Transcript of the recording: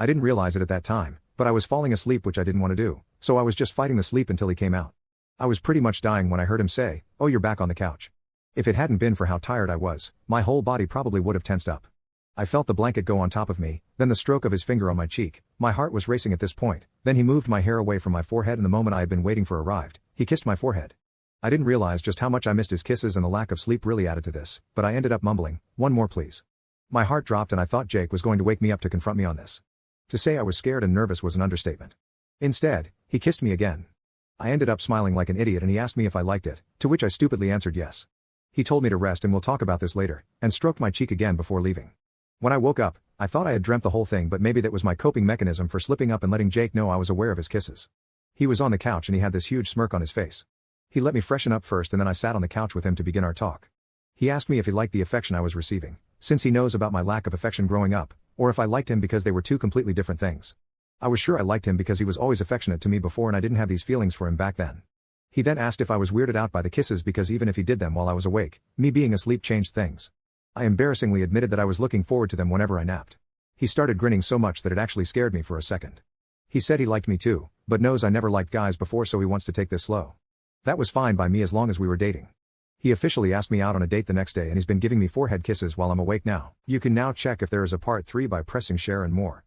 I didn't realize it at that time, but I was falling asleep, which I didn't want to do, so I was just fighting the sleep until he came out. I was pretty much dying when I heard him say, "Oh, you're back on the couch." If it hadn't been for how tired I was, my whole body probably would have tensed up. I felt the blanket go on top of me, then the stroke of his finger on my cheek. My heart was racing at this point. Then he moved my hair away from my forehead, and the moment I had been waiting for arrived. He kissed my forehead. I didn't realize just how much I missed his kisses, and the lack of sleep really added to this, but I ended up mumbling, "One more please." My heart dropped and I thought Jake was going to wake me up to confront me on this. To say I was scared and nervous was an understatement. Instead, he kissed me again. I ended up smiling like an idiot and he asked me if I liked it, to which I stupidly answered yes. He told me to rest and we'll talk about this later, and stroked my cheek again before leaving. When I woke up, I thought I had dreamt the whole thing, but maybe that was my coping mechanism for slipping up and letting Jake know I was aware of his kisses. He was on the couch and he had this huge smirk on his face. He let me freshen up first and then I sat on the couch with him to begin our talk. He asked me if he liked the affection I was receiving, since he knows about my lack of affection growing up, or if I liked him because they were two completely different things. I was sure I liked him because he was always affectionate to me before and I didn't have these feelings for him back then. He then asked if I was weirded out by the kisses because even if he did them while I was awake, me being asleep changed things. I embarrassingly admitted that I was looking forward to them whenever I napped. He started grinning so much that it actually scared me for a second. He said he liked me too, but knows I never liked guys before, so he wants to take this slow. That was fine by me as long as we were dating. He officially asked me out on a date the next day and he's been giving me forehead kisses while I'm awake now. You can now check if there is a part 3 by pressing share and more.